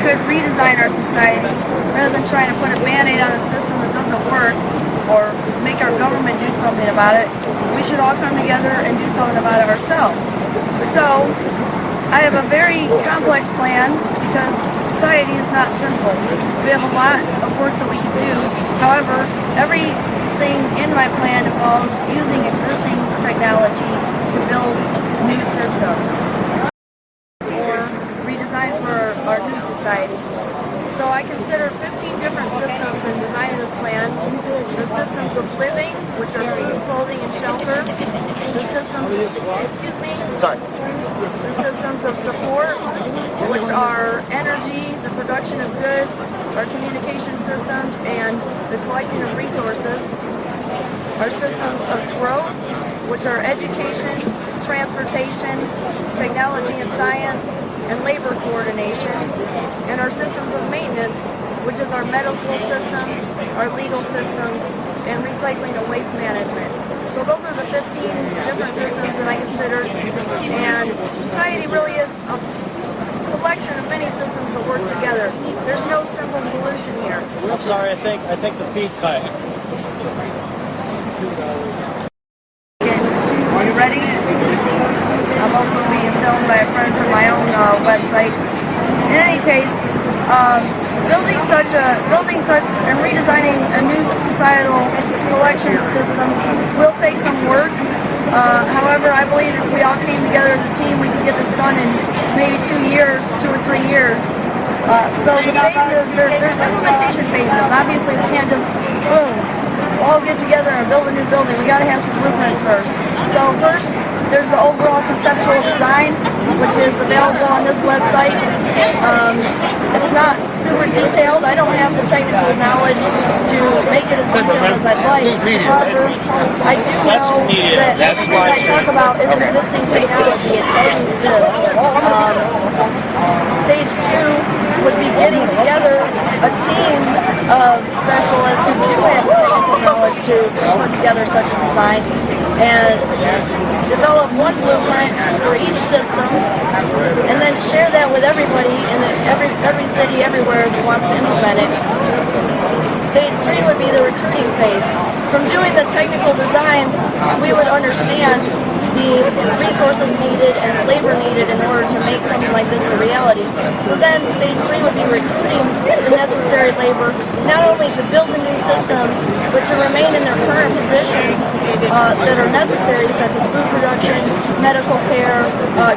could redesign our society rather than trying to put a band-aid on a system that doesn't work or make our government do something about it. We should all come together and do something about it ourselves. So I have a very complex plan because society is not simple. We have a lot of work that we can do. However, everything in my plan involves using existing technology to build new systems or redesign for our new society. So I consider 15 different systems in designing this plan. The systems of living, which are food, clothing, and shelter. The systems, The systems of support, which are energy, the production of goods, our communication systems, and the collecting of resources. Our systems of growth, which are education, transportation, technology and science, and labor coordination, and our systems of maintenance, which is our medical systems, our legal systems, and recycling and waste management. So those are the 15 different systems that I consider, and society really is a collection of many systems that work together. There's no simple solution here. I'm sorry, I think the feed cut. Are you ready? I'm also being filmed by a friend from my own website. In any case, building such and redesigning a new societal collection of systems will take some work. However, I believe if we all came together as a team, we could get this done in maybe 2 years, 2 or 3 years. So the phases, there's implementation phases. Obviously, we can't just boom, all get together and build a new building. We got to have some blueprints first. So first, there's the overall conceptual design, which is available on this website. It's not super detailed. I don't have the technical knowledge to make it as detailed as I'd like. However, I do know that everything I talk about is existing technology. It doesn't exist. Stage 2 would be getting together a team of specialists who do have the technical knowledge to put together such a design and develop one blueprint for each system, and then share that with everybody in every city, everywhere that wants to implement it. Stage 3 would be the recruiting phase. From doing the technical designs, we would understand the resources needed and the labor needed in order to make something like this a reality. So then stage 3 would be recruiting the necessary labor, not only to build the new systems, but to remain in their current positions that are necessary, such as food production, medical care,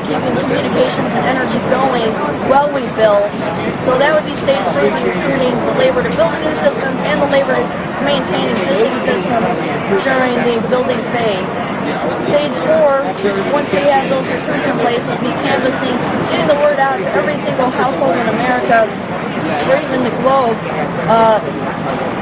keeping communications and energy going while we build. So that would be stage 3, be recruiting the labor to build the new systems and the labor to maintain existing systems during the building phase. Stage 4, once we have those recruits in place, would be canvassing, getting the word out to every single household in America, or even the globe,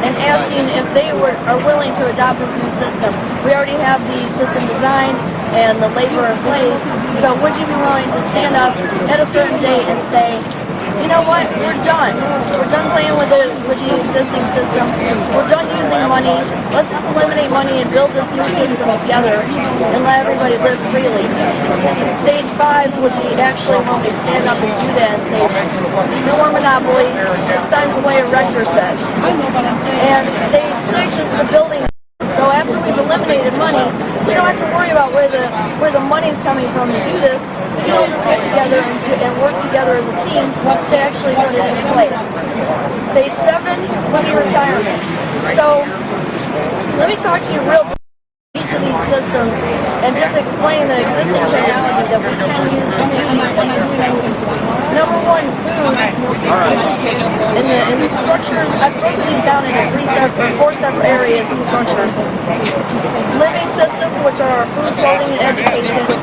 and asking if they are willing to adopt this new system. We already have the system design and the labor in place, so would you be willing to stand up at a certain date and say, you know what, we're done. We're done playing with the existing system. We're done using money. Let's just eliminate money and build this new system together and let everybody live freely. Stage 5 would be actually when we stand up and do that and say, no more monopoly, it's time to play a rector set. And stage 6 is the building. So after we've eliminated money, we don't have to worry about where the money's coming from to do this. We can all just get together and work together as a team to actually put it in place. Stage 7 would be retirement. So let me talk to you real quick about each of these systems and just explain the existing technology that we can use to do these things. Number 1, food. In the structures, I've broken these down into 4 separate areas of structures. Living systems, which are food, clothing, and education. Food,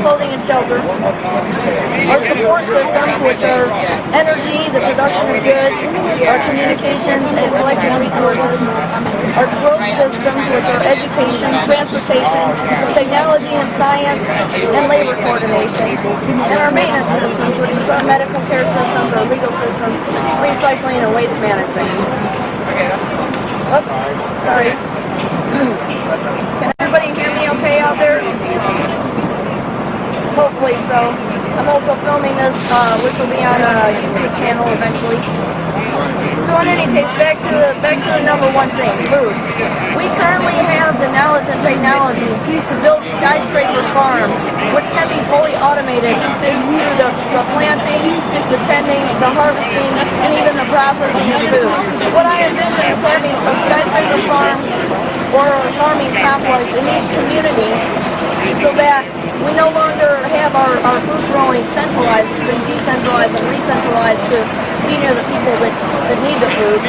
clothing, and shelter. Our support systems, which are energy, the production of goods, our communications, and collecting resources. Our growth systems, which are education, transportation, technology and science, and labor coordination. And our maintenance systems, which is our medical care systems, our legal systems, recycling, and waste management. Oops, sorry. Can everybody hear me okay out there? hopefully so. I'm also filming this, which will be on a YouTube channel eventually. So in any case, back to the number one thing, food. We currently have the knowledge and technology to build skyscraper farms, which can be fully automated through the planting, the tending, the harvesting, and even the processing of food. What I envision is having a skyscraper farm or a farming complex in each community so that we no longer have our food growing centralized. It's been decentralized and re-centralized to be near the people that need the food.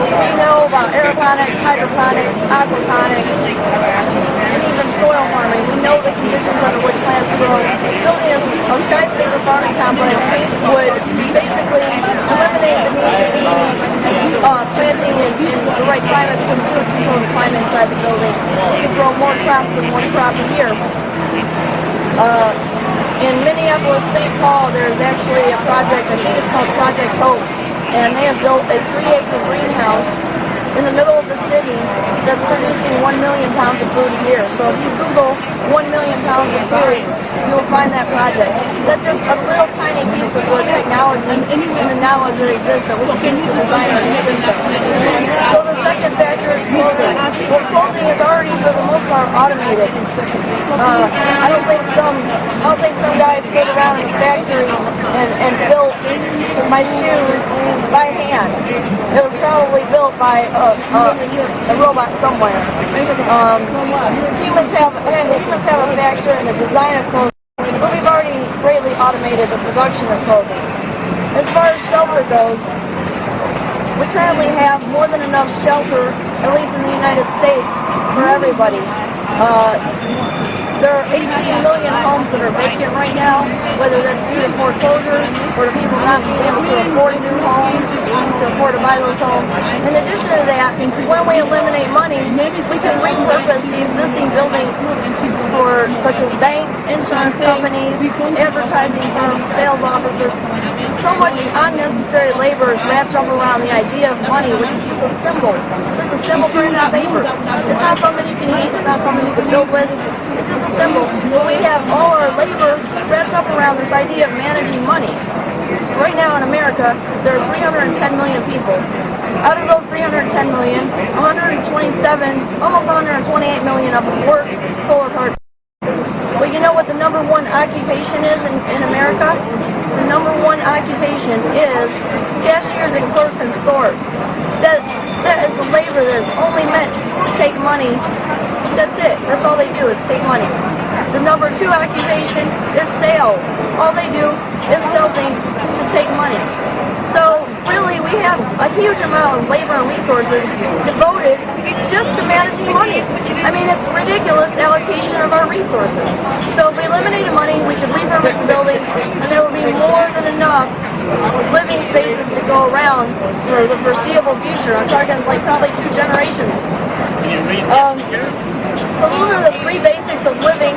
We know about aeroponics, hydroponics, aquaponics, and even soil farming. We know the conditions under which plants grow. Building a skyscraper farming complex would basically eliminate the need to be planting in the right climate because we would control the climate inside the building. We could grow more crops than one crop a year. In Minneapolis, St. Paul, there's actually a project, I think it's called Project Hope, and they have built a 3-acre greenhouse in the middle of the city that's producing 1 million pounds of food a year. So if you Google 1 million pounds of food, you will find that project. That's just a little tiny piece of the technology and the knowledge that exists that we can use to design our new system. So the second factor is clothing. Well, clothing is already for the most part automated. I don't think some guys sit around in a factory and built my shoes by hand. It was probably built by a robot somewhere. Humans have a factor in the design of clothing, but we've already greatly automated the production of clothing. As far as shelter goes, we currently have more than enough shelter, at least in the United States, for everybody. There are 18 million homes that are vacant right now, whether that's due to foreclosures or to people not being able to afford new homes, to afford to buy those homes. In addition to that, when we eliminate money, we can repurpose the existing buildings for such as banks, insurance companies, advertising firms, sales officers. So much unnecessary labor is wrapped up around the idea of money, which is just a symbol. It's just a symbol for not paper. It's not something you can eat. It's not something you can build with. It's just a symbol. But we have all our labor wrapped up around this idea of managing money. Right now in America, there are 310 million people. Out of those 310 million, 127, almost 128 million of them work solar power. Well, you know what the number one occupation is in America? The number one occupation is cashiers and clerks in stores. That is the labor that is only meant to take money. That's it. That's all they do is take money. The number two occupation is sales. All they do is sell things to take money. So really, we have a huge amount of labor and resources devoted just to managing money. I mean, it's ridiculous allocation of our resources. So if we eliminated money, we could repurpose the buildings, and there would be more than enough living spaces to go around for the foreseeable future. I'm talking like probably 2 generations. So those are the 3 basics of living.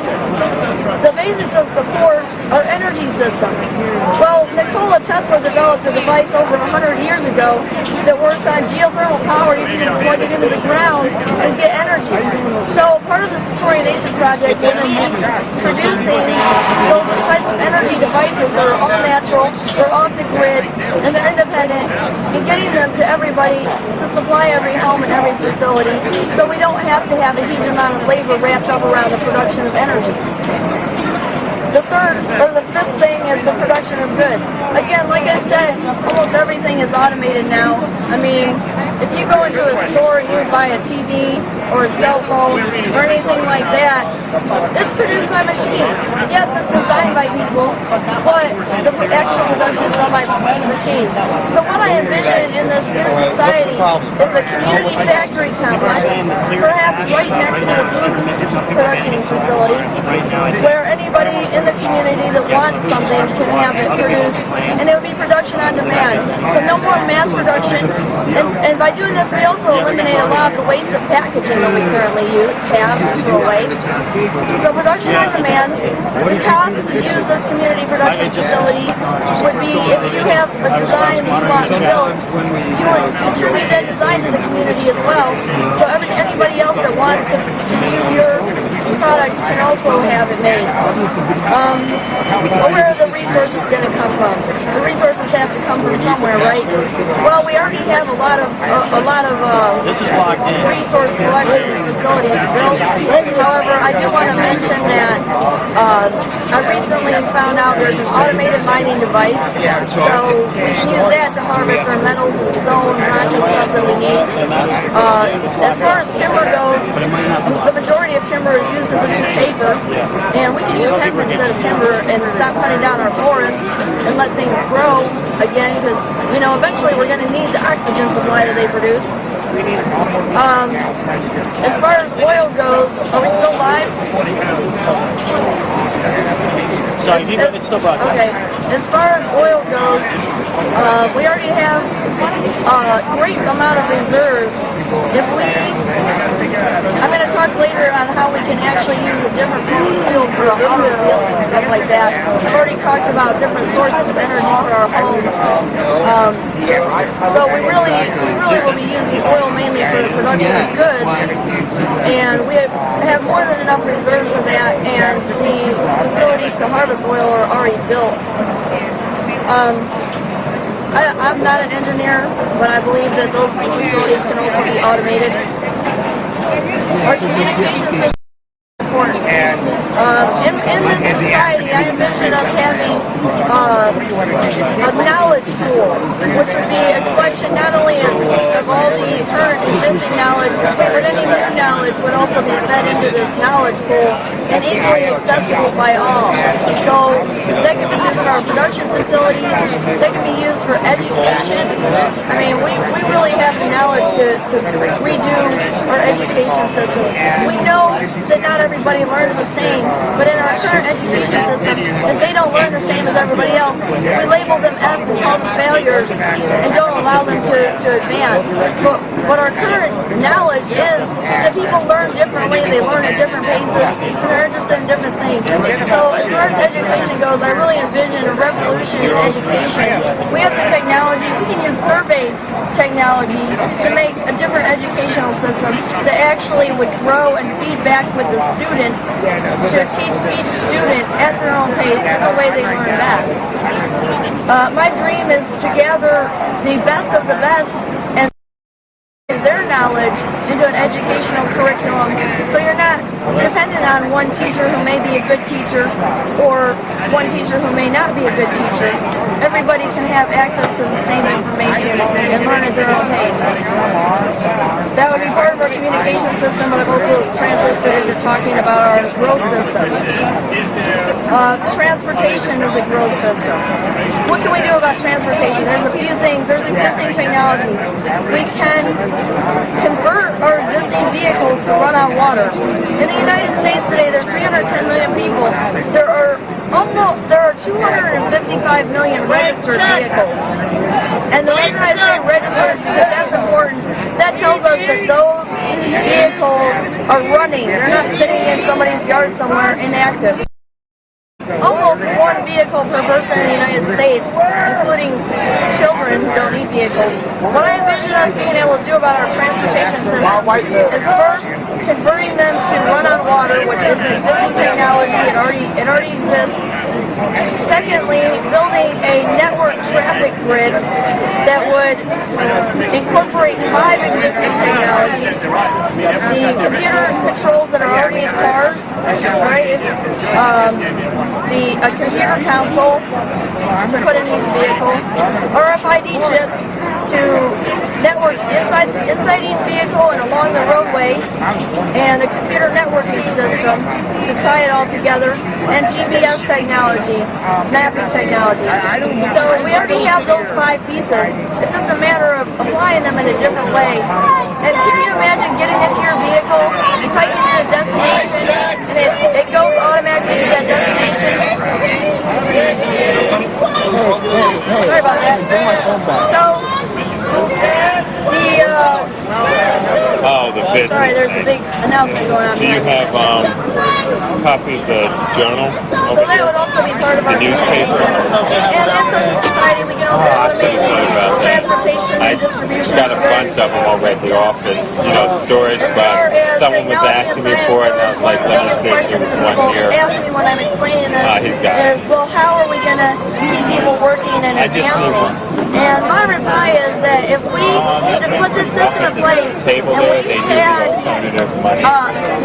The basics of support are energy systems. Well, Nikola Tesla developed a device over 100 years ago that works on geothermal power. You can just plug it into the ground and get energy. So part of the Satoria Nation Project is producing those type of energy devices that are all natural, they're off the grid, and they're independent, and getting them to everybody to supply every home and every facility, so we don't have to have a huge amount of labor wrapped up around the production of energy. The fifth thing is the production of goods. Again, like I said, almost everything is automated now. I mean, if you go into a store and you buy a TV or a cell phone or anything like that, it's produced by machines. Yes, it's designed by people, but the actual production is done by machines. So what I envision in this new society is a community factory complex, perhaps right next to the food production facility, where anybody in the community that wants something can have it produced, and it would be production on demand. So no more mass production, and by doing this we also eliminate a lot of the waste of packaging that we currently have and throw away. So production on demand, the cost to use this community production facility would be, if you have a design that you want to build, you would contribute that design to the community as well. So anybody else that wants to use your product can also have it made. But where are the resources going to come from? The resources have to come from somewhere, right? Well, we already have a lot of This is locked in. resource collection facilities built. However, I do want to mention that I recently found out there's an automated mining device, so we can use that to harvest our metals and stone, rock, and stuff that we need. As far as timber goes, the majority of timber is used to produce paper, and we can use hemp instead of timber and stop cutting down our forests and let things grow again, because eventually we're going to need the oxygen supply that they produce. As far as oil goes, are we still live? Sorry, it's still broadcast. Okay. As far as oil goes, we already have a great amount of reserves. I'm going to talk later on how we can actually use a different fuel for automobiles and stuff like that. I've already talked about different sources of energy for our homes. So we really will be using oil mainly for the production of goods, and we have more than enough reserves for that, and the facilities to harvest oil are already built. I'm not an engineer, but I believe that those facilities can also be automated. Our communication system is important. In this society, I envision us having a knowledge tool, which would be a collection not only of all the current existing knowledge, but any new knowledge would also be fed into this knowledge pool and equally accessible by all. So that can be used for our production facilities, that can be used for education. I mean, we really have the knowledge to redo our education system. We know that not everybody learns the same, but in our current education system, if they don't learn the same as everybody else, we label them F and call them failures and don't allow them to advance. But what our current knowledge is that people learn differently, they learn at different paces, and they're interested in different things. So as far as education goes, I really envision a revolution in education. We have the technology, we can use survey technology to make a different educational system that actually would grow and feed back with the student to teach each student at their own pace the way they learn best. My dream is to gather the best of the best and their knowledge into an educational curriculum, so you're not dependent on one teacher who may be a good teacher or one teacher who may not be a good teacher. Everybody can have access to the same information and learn at their own pace. That would be part of our communication system, but I've also transitioned into talking about our growth system. Transportation is a growth system. What can we do about transportation? There's a few things. There's existing technologies. We can convert our existing vehicles to run on water. In the United States today, there's 310 million people. There are 255 million registered vehicles. And the reason I say registered is because that's important. That tells us that those vehicles are running. They're not sitting in somebody's yard somewhere inactive. Almost one vehicle per person in the United States, including children who don't need vehicles. What I envision us being able to do about our transportation system is first converting them to run on water, which is an existing technology. It already exists. Secondly, building a network traffic grid that would incorporate 5 existing technologies. The computer controls that are already in cars, right? A computer console to put in each vehicle, RFID chips to network inside each vehicle and along the roadway, and a computer networking system to tie it all together, and GPS technology, mapping technology. So we already have those 5 pieces. It's just a matter of applying them in a different way. And can you imagine getting into your vehicle and typing in a destination, and it goes automatically to that destination? Sorry about that. So, the business. sorry, there's a big announcement going on. Do you have copy of the journal So over that here? would also be part of our newspaper? And in such a society, we can also I should have thought about that. transportation I and distribution. got a bunch of them over at the office, you know, storage, As far but as someone was technology asking and me for it, and I science was like, goes, let me the biggest see if questions there was that one people here. ask me when I'm explaining this He's got it. is, well, how are we going to keep people working and I just advancing? And my reply is that if we just put this system in place Table and there, we they do the had alternative money.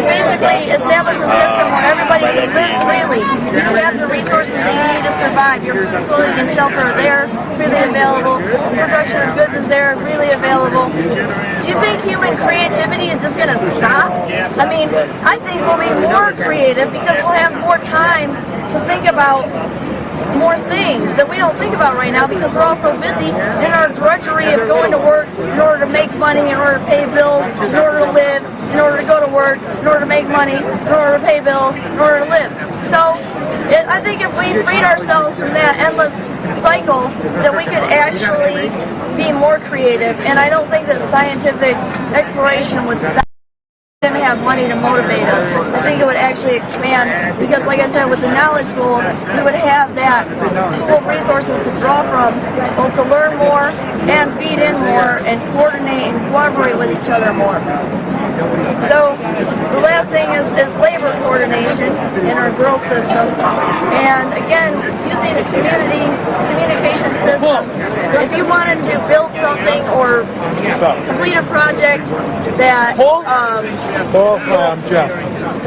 basically establish a system where everybody right can at the live end. freely. You have the resources that you need to survive. Your clothing and shelter are there, freely available. Production of goods is there, freely available. Do you think human creativity is just going to stop? I mean, I think we'll be more creative because we'll have more time to think about more things that we don't think about right now because we're all so busy in our drudgery of going to work in order to make money, in order to pay bills, in order to live, in order to go to work, in order to make money, in order to pay bills, in order to live. So I think if we freed ourselves from that endless cycle, that we could actually be more creative. And I don't think that scientific exploration would stop. Didn't have money to motivate us. I think it would actually expand because, like I said, with the knowledge pool, we would have that pool of resources to draw from, both to learn more and feed in more and coordinate and collaborate with each other more. So the last thing is labor coordination in our growth systems. And again, using a communication system. If you wanted to build something or complete a project that Jeff.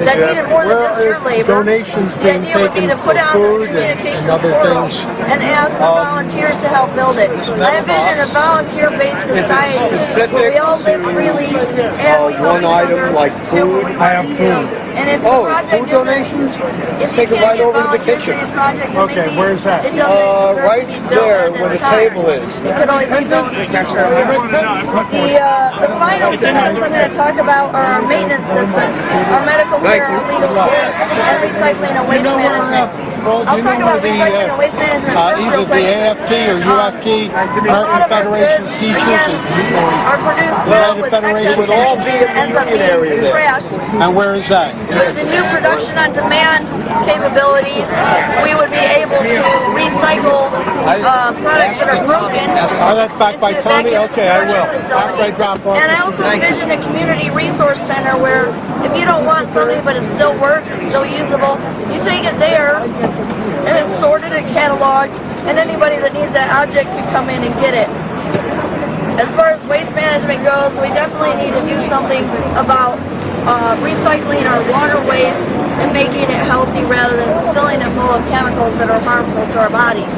that needed more than just your labor, Donations the being idea would be taken to put for out this food communications and other portal things. and ask for volunteers to help build it. I envision a volunteer-based society where we all live freely and we help each other do what we I have want to do. food. And if your project food donations? if you Take it can't right get over to the volunteers kitchen. for your project, then Okay, maybe where's that? it doesn't deserve to Right be built there at where this the time. table is. It could always be built in the future. The final systems I'm going to talk about are our maintenance systems, our medical care, our legal care, and recycling and waste management. I'll talk about recycling and waste management first either real the quick. AFT or UFT, A lot American of our Federation of goods, Teachers, again, are produced now United with Federation excess would all be in the ends up union area being there. trash. and where is that? With the new production on demand capabilities, we would be able to recycle products that are broken. Oh, that's back by into- Tommy? back into Okay, I the will. production facility. After I drop off. And I also envision a community resource center where if you don't want something but it still works, it's still usable, you take it there and it's sorted and cataloged, and anybody that needs that object can come in and get it. As far as waste management goes, we definitely need to do something about recycling our water waste and making it healthy rather than filling it full of chemicals that are harmful to our bodies.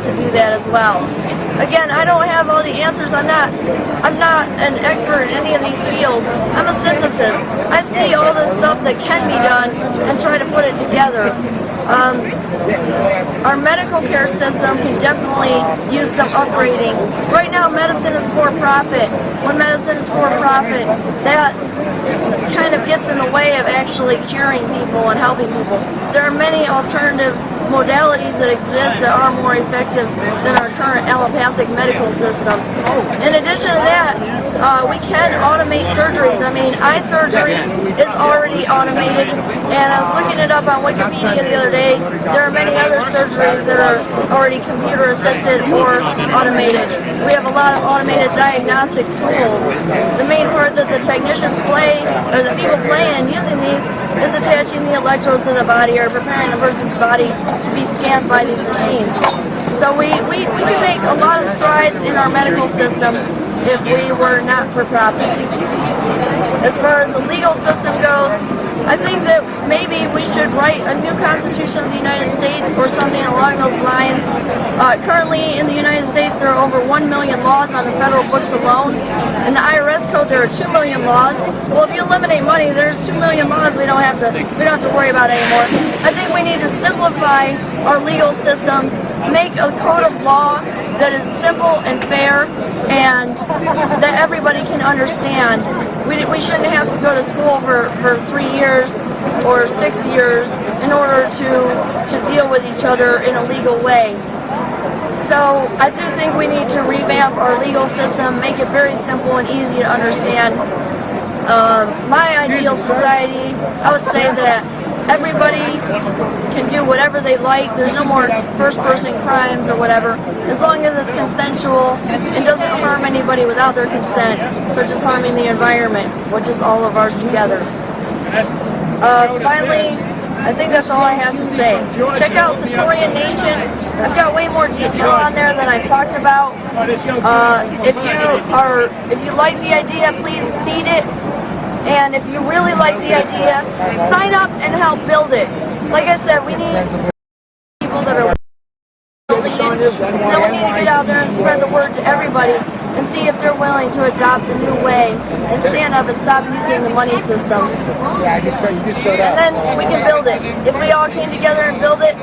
To do that as well. Again, I don't have all the answers. I'm not an expert in any of these fields. I'm a synthesis. I see all the stuff that can be done and try to put it together. Our medical care system can definitely use some upgrading. Right now, medicine is for profit. When medicine is for profit, that kind of gets in the way of actually curing people and helping people. There are many alternative modalities that exist that are more effective than our current allopathic medical system. In addition to that, we can automate surgeries. I mean, eye surgery is already automated, and I was looking it up on Wikipedia the other day. There are many other surgeries that are already computer assisted or automated. We have a lot of automated diagnostic tools. The main part that the technicians play, or the people play in using these, is attaching the electrodes to the body or preparing a person's body to be scanned by these machines. So we can make a lot of strides in our medical system if we were not for profit. As far as the legal system goes, I think that maybe we should write a new Constitution of the United States or something along those lines. Currently in the United States there are over 1 million laws on the federal books alone. In the IRS code there are 2 million laws. Well, if you eliminate money, there's 2 million laws we don't have to worry about anymore. I think we need to simplify our legal systems, make a code of law that is simple and fair and that everybody can understand. We shouldn't have to go to school for 3 years or 6 years in order to deal with each other in a legal way. So I do think we need to revamp our legal system, make it very simple and easy to understand. My ideal society, I would say that everybody can do whatever they like. There's no more first-person crimes or whatever, as long as it's consensual and doesn't harm anybody without their consent, such as harming the environment, which is all of ours together. Finally, I think that's all I have to say. Check out Satoria Nation. I've got way more detail on there than I talked about. If you like the idea, please seed it. And if you really like the idea, sign up and help build it. Like I said, we need people that are building it. Then we need to get out there and spread the word to everybody and see if they're willing to adopt a new way and stand up and stop using the money system. And then we can build it. If we all came together and build it,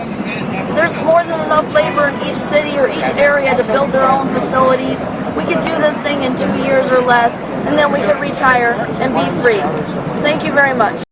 there's more than enough labor in each city or each area to build their own facilities. We could do this thing in 2 years or less, and then we could retire and be free. Thank you very much.